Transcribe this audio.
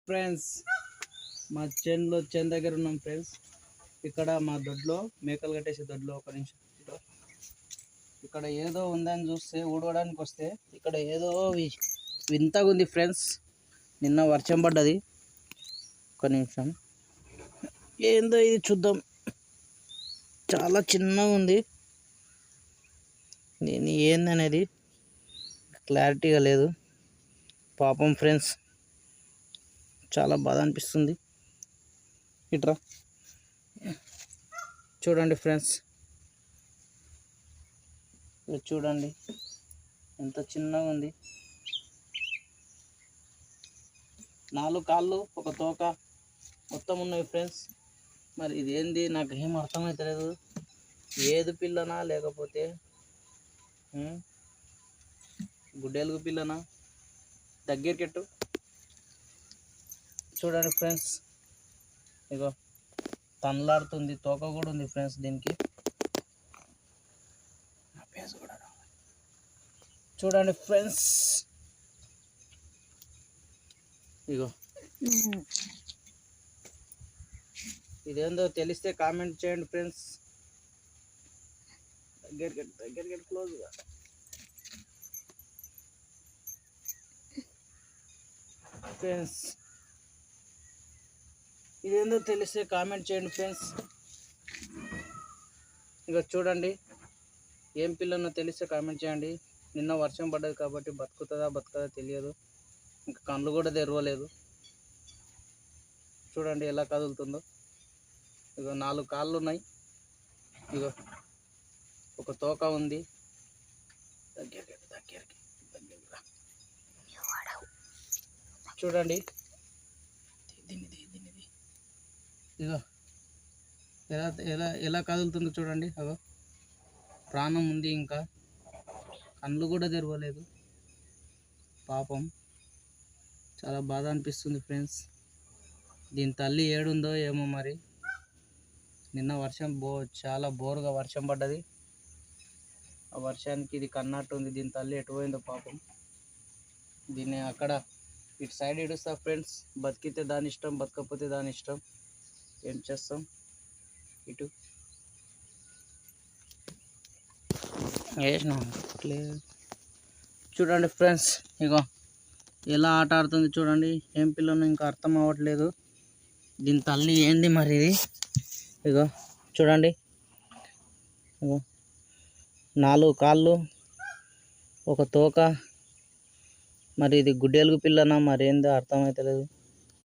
Friends, మా చేను దగ్గర ఉన్నాం ఫ్రెండ్స్. ఇక్కడ మా దొడ్లో మేకలు కట్టేసే దొడ్లో ఒక నిమిషం ఇక్కడ ఏదో ఉందని చూస్తే ఊడవడానికి వస్తే ఇక్కడ ఏదో వింతగా ఉంది ఫ్రెండ్స్. నిన్న వర్షం పడ్డది. ఒక నిమిషం ఏందో ఇది చూద్దాం. చాలా చిన్నగా ఉంది. నేను ఏందనేది క్లారిటీగా లేదు. పాపం ఫ్రెండ్స్, చాలా బాధ అనిపిస్తుంది. ఇట్రా చూడండి ఫ్రెండ్స్, చూడండి ఎంత చిన్నగా ఉంది. 4 కాళ్ళు ఒక తోక మొత్తం ఉన్నాయి ఫ్రెండ్స్. మరి ఇది ఏంది నాకు ఏం అర్థమవుతలేదు. ఏదు పిల్లనా లేకపోతే గుడ్డెలుగు పిల్లనా? దగ్గరికెట్టు చూడండి ఫ్రెండ్స్. ఇగో తనలాడుతుంది. తోక కూడా ఉంది ఫ్రెండ్స్ దీనికి. నా ఫేస్ కూడా చూడండి ఫ్రెండ్స్. ఇగో ఇదేందో తెలిస్తే కామెంట్ చేయండి ఫ్రెండ్స్. దగ్గరికి క్లోజ్గా ఫ్రెండ్స్. ఇదేందో తెలిస్తే కామెంట్ చేయండి ఫ్రెండ్స్. ఇక చూడండి, ఏం పిల్లనో తెలిస్తే కామెంట్ చేయండి. నిన్న వర్షం పడ్డది కాబట్టి బతుకదా తెలియదు. ఇంకా కళ్ళు కూడా తెరవలేదు. చూడండి ఎలా కదులుతుందో. ఇగో 4 కాళ్ళు ఉన్నాయి. ఇగో ఒక తోక ఉంది. దగ్గరికి చూడండి. ఇగో ఎలా ఎలా ఎలా కదులుతుందో చూడండి. అగో ప్రాణం ఉంది. ఇంకా కళ్ళు కూడా తెరవలేదు. పాపం చాలా బాధ అనిపిస్తుంది ఫ్రెండ్స్. దీని తల్లి ఏడుందో ఏమో మరి. నిన్న వర్షం చాలా బోరుగా వర్షం పడ్డది. ఆ వర్షానికి ఇది కన్నట్టు ఉంది. దీని తల్లి ఎటు పోయిందో పాపం. దీన్ని అక్కడ ఇటు సైడ్ ఇడుస్తా ఫ్రెండ్స్. బతికితే దాని ఇష్టం, బతకపోతే దాని ఇష్టం. ఏం చేస్తాం. ఇటు చూడండి ఫ్రెండ్స్. ఇగో ఎలా ఆట ఆడుతుంది చూడండి. ఏం పిల్లను ఇంకా అర్థం అవ్వట్లేదు. దీని తల్లి ఏంది మరి ఇది. ఇగో చూడండి. ఇగో 4 కాళ్ళు ఒక తోక. మరి ఇది గుడ్డెలుగు పిల్లనా మరి ఏందో అర్థమవుతలేదు.